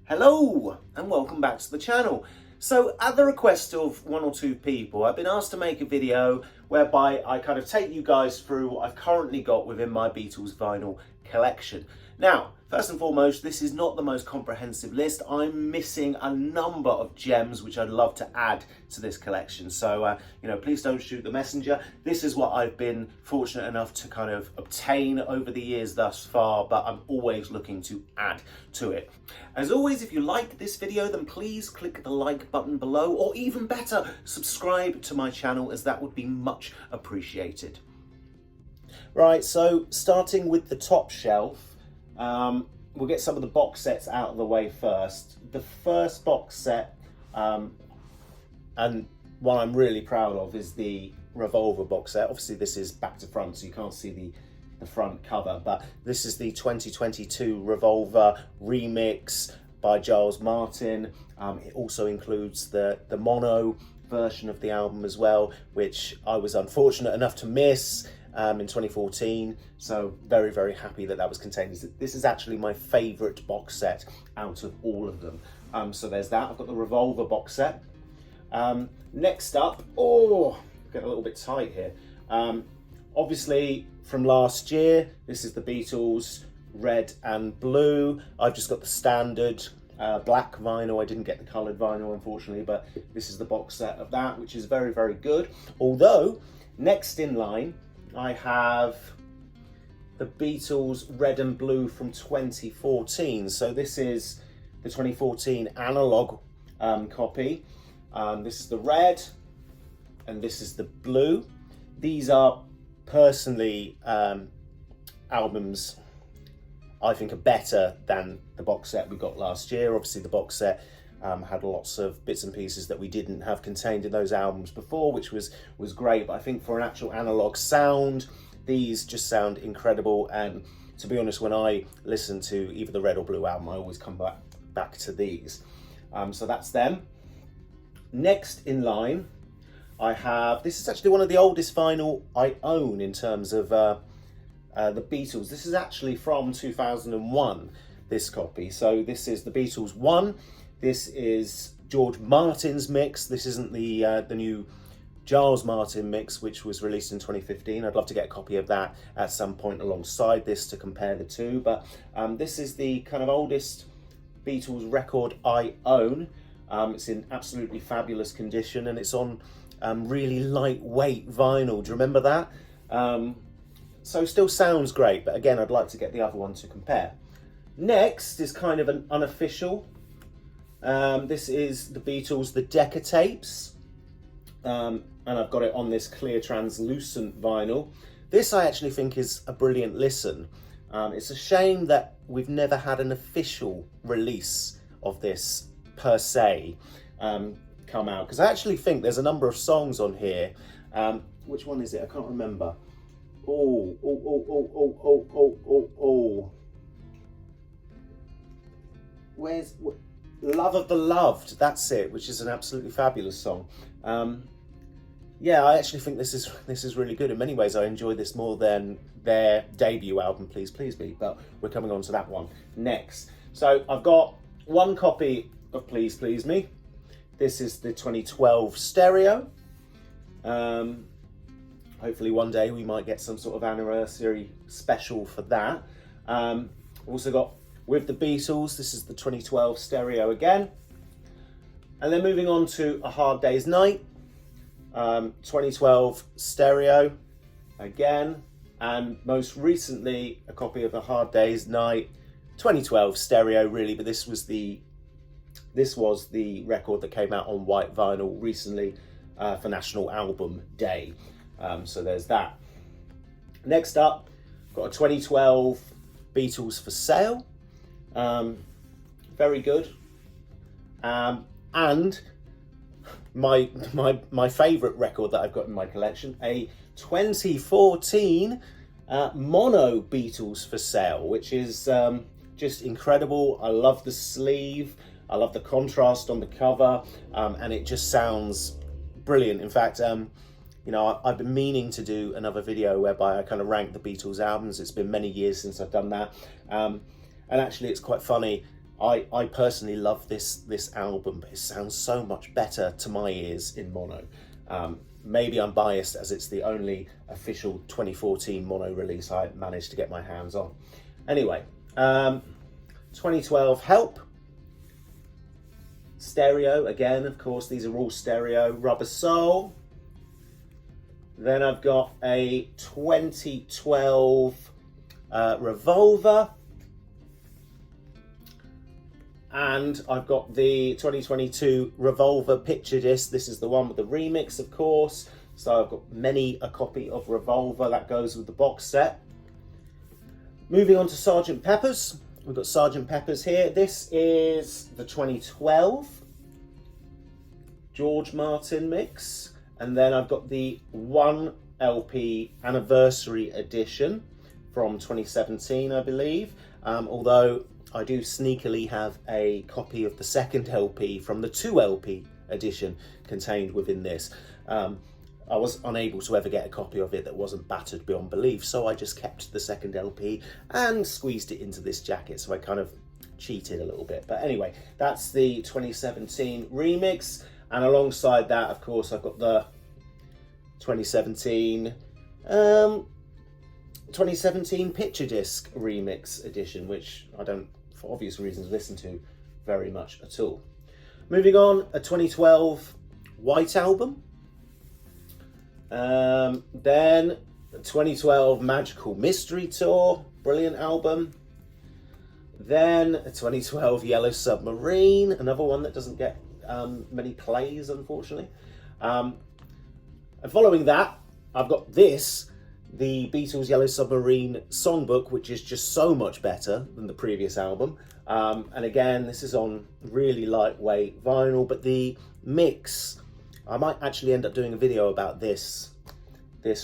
Hello and welcome back to the channel. So at the request of one or two people, I've been asked to make a video whereby I kind of take you guys through what I've currently got within my Beatles vinyl collection. Now, first and foremost, this is not the most comprehensive list. I'm missing a number of gems which I'd love to add to this collection. So, please don't shoot the messenger. This is what I've been fortunate enough to kind of obtain over the years thus far, but I'm always looking to add to it. As always, if you like this video, then please click the like button below, or even better, subscribe to my channel, as that would be much appreciated. Right, so starting with the top shelf, we'll get some of the box sets out of the way first. The first box set, and one I'm really proud of, is the Revolver box set. Obviously this is back to front, so you can't see the front cover, but this is the 2022 Revolver remix by Giles Martin. It also includes the mono version of the album as well, which I was unfortunate enough to miss in 2014, so very, very happy that was contained. This is actually my favourite box set out of all of them. So there's that. I've got the Revolver box set. Next up, getting a little bit tight here. Obviously from last year, this is the Beatles Red and Blue. I've just got the standard black vinyl. I didn't get the coloured vinyl, unfortunately, but this is the box set of that, which is very, very good. Although, next in line, I have the Beatles Red and Blue from 2014. So this is the 2014 analog copy. This is the red and this is the blue. These are personally albums I think are better than the box set we got last year. Obviously the box set had lots of bits and pieces that we didn't have contained in those albums before, which was great. But I think for an actual analog sound, these just sound incredible. And to be honest, when I listen to either the Red or Blue album, I always come back to these. So that's them. Next in line, I have, this is actually one of the oldest vinyl I own in terms of the Beatles. This is actually from 2001, this copy. So this is the Beatles 1. This is George Martin's mix. This isn't the new Giles Martin mix, which was released in 2015. I'd love to get a copy of that at some point alongside this to compare the two. But this is the kind of oldest Beatles record I own. It's in absolutely fabulous condition, and it's on really lightweight vinyl. Do you remember that? So still sounds great, but again, I'd like to get the other one to compare. Next is kind of an unofficial. This is the Beatles, the Decca tapes, and I've got it on this clear translucent vinyl. This I actually think is a brilliant listen. It's a shame that we've never had an official release of this per se come out, because I actually think there's a number of songs on here. Which one is it? I can't remember. Where's Love of the Loved? That's it, which is an absolutely fabulous song. Yeah, I actually think this is really good. In many ways, I enjoy this more than their debut album, Please Please Me, but we're coming on to that one next. So I've got one copy of Please Please Me. This is the 2012 stereo. Hopefully one day we might get some sort of anniversary special for that. Also got With the Beatles, this is the 2012 stereo again. And then moving on to A Hard Day's Night, 2012 stereo again. And most recently, a copy of A Hard Day's Night, 2012 stereo really, but this was the record that came out on white vinyl recently for National Album Day. So there's that. Next up, got a 2012 Beatles for Sale. Very good. And my favourite record that I've got in my collection, a 2014 mono Beatles for Sale, which is just incredible. I love the sleeve. I love the contrast on the cover, and it just sounds brilliant. In fact, I've been meaning to do another video whereby I kind of rank the Beatles albums. It's been many years since I've done that. And actually, it's quite funny. I personally love this album, but it sounds so much better to my ears in mono. Maybe I'm biased as it's the only official 2014 mono release I managed to get my hands on. Anyway, 2012 Help. Stereo, again, of course, these are all stereo. Rubber Soul. Then I've got a 2012 Revolver. And I've got the 2022 Revolver picture disc. This is the one with the remix, of course. So I've got many a copy of Revolver that goes with the box set. Moving on to Sgt. Pepper's. We've got Sgt. Pepper's here. This is the 2012 George Martin mix. And then I've got the 1 LP anniversary edition from 2017, I believe. Although I do sneakily have a copy of the second LP from the 2 LP edition contained within this. I was unable to ever get a copy of it that wasn't battered beyond belief, so I just kept the second LP and squeezed it into this jacket, so I kind of cheated a little bit. But anyway, that's the 2017 remix, and alongside that, of course, I've got the 2017 picture disc remix edition, which I don't, for obvious reasons, listen to very much at all. Moving on, a 2012 White Album. Then the 2012 Magical Mystery Tour, brilliant album. Then a 2012 Yellow Submarine, another one that doesn't get many plays, unfortunately. And following that, I've got this, the Beatles Yellow Submarine songbook, which is just so much better than the previous album. And again, this is on really lightweight vinyl, but the mix, I might actually end up doing a video about this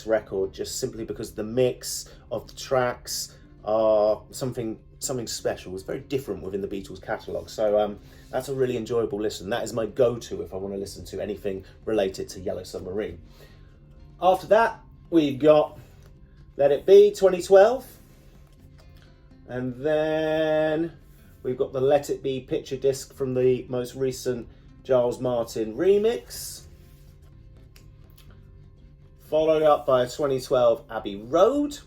record, just simply because the mix of the tracks are something special. It's very different within the Beatles catalogue. So that's a really enjoyable listen. That is my go-to if I want to listen to anything related to Yellow Submarine. After that, we've got Let It Be 2012. And then we've got the Let It Be picture disc from the most recent Giles Martin remix. Followed up by a 2012 Abbey Road.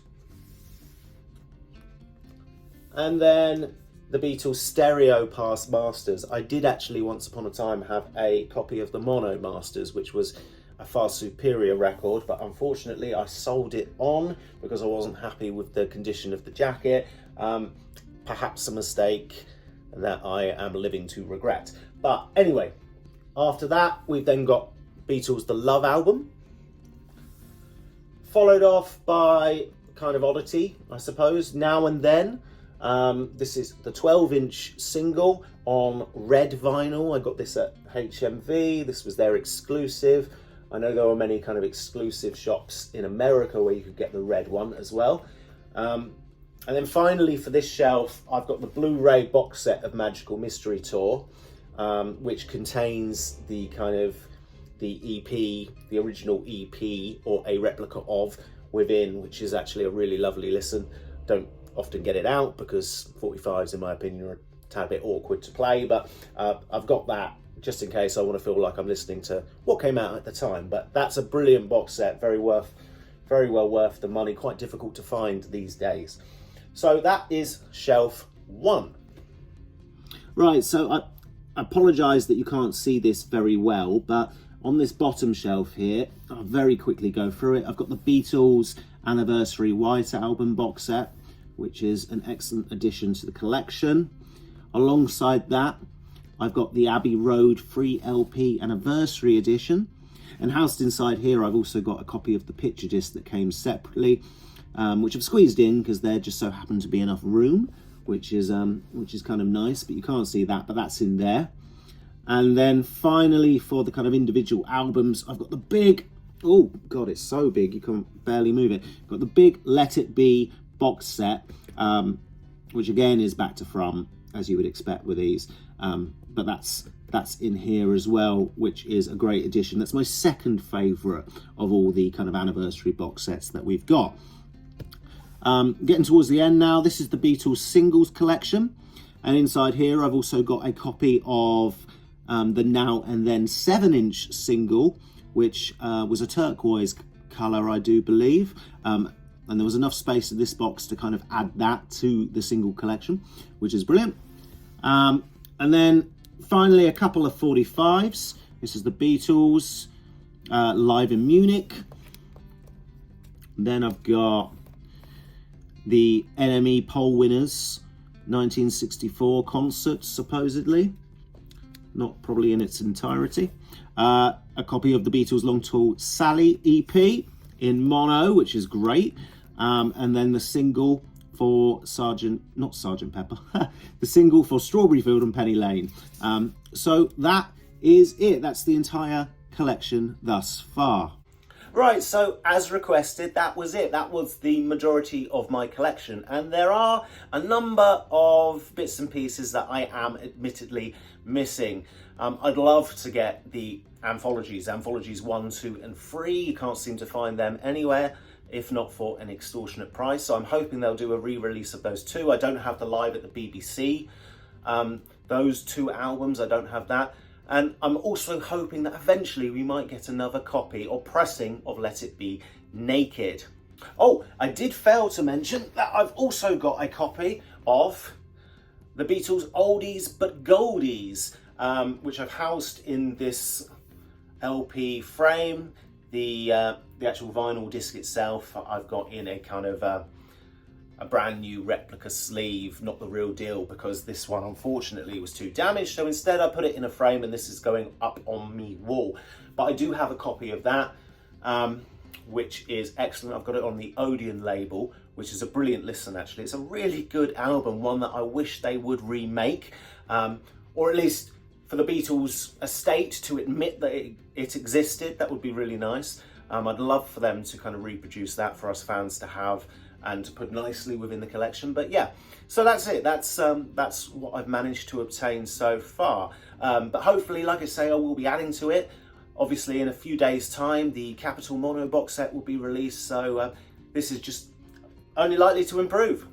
And then the Beatles Stereo Past Masters. I did actually once upon a time have a copy of the Mono Masters, which was a far superior record, but unfortunately I sold it on because I wasn't happy with the condition of the jacket. Perhaps a mistake that I am living to regret. But anyway, after that, we've then got Beatles The Love Album, followed off by kind of oddity, I suppose, Now and Then. This is the 12-inch single on red vinyl. I got this at HMV. This was their exclusive. I know there were many kind of exclusive shops in America where you could get the red one as well. And then finally for this shelf, I've got the Blu-ray box set of Magical Mystery Tour, which contains the kind of the EP, the original EP, or a replica of within, which is actually a really lovely listen. Don't often get it out because 45s, in my opinion, are a tad bit awkward to play, but I've got that just in case I want to feel like I'm listening to what came out at the time. But that's a brilliant box set, very well worth the money, quite difficult to find these days. So that is shelf 1. Right, so I apologise that you can't see this very well, but on this bottom shelf here, I'll very quickly go through it. I've got the Beatles Anniversary White Album box set, which is an excellent addition to the collection. Alongside that, I've got the Abbey Road Free LP Anniversary Edition. And housed inside here, I've also got a copy of the picture disc that came separately, which I've squeezed in because there just so happened to be enough room, which is kind of nice, but you can't see that, but that's in there. And then finally, for the kind of individual albums, I've got the big, oh God, it's so big, you can barely move it. Got the big Let It Be box set, which again is back to front, as you would expect with these. But that's in here as well, which is a great addition. That's my second favourite of all the kind of anniversary box sets that we've got. Getting towards the end now, this is the Beatles singles collection. And inside here, I've also got a copy of the Now and Then 7-inch single, which was a turquoise colour, I do believe. And there was enough space in this box to kind of add that to the single collection, which is brilliant. And then finally, a couple of 45s. This is the Beatles live in Munich. Then I've got the NME Poll Winners 1964 concert, supposedly. Not probably in its entirety. A copy of the Beatles Long Tall Sally EP in mono, which is great. And then the single for not Sergeant Pepper, the single for Strawberry Field and Penny Lane. So that is it. That's the entire collection thus far. Right, so as requested, that was it. That was the majority of my collection. And there are a number of bits and pieces that I am admittedly missing. I'd love to get the anthologies 1, 2 and 3. You can't seem to find them anywhere, if not for an extortionate price. So I'm hoping they'll do a re-release of those 2. I don't have the Live at the BBC. Those 2 albums, I don't have that. And I'm also hoping that eventually we might get another copy or pressing of Let It Be Naked. Oh, I did fail to mention that I've also got a copy of the Beatles Oldies But Goldies, which I've housed in this LP frame. The actual vinyl disc itself I've got in a kind of a brand new replica sleeve, not the real deal, because this one unfortunately was too damaged. So instead I put it in a frame, and this is going up on me wall. But I do have a copy of that, which is excellent. I've got it on the Odeon label, which is a brilliant listen actually. It's a really good album, one that I wish they would remake, or at least for the Beatles estate to admit that it existed. That would be really nice. I'd love for them to kind of reproduce that for us fans to have and to put nicely within the collection. But yeah, so that's it. That's what I've managed to obtain so far. But hopefully, like I say, I will be adding to it. Obviously, in a few days' time, the Capitol Mono box set will be released. So this is just only likely to improve.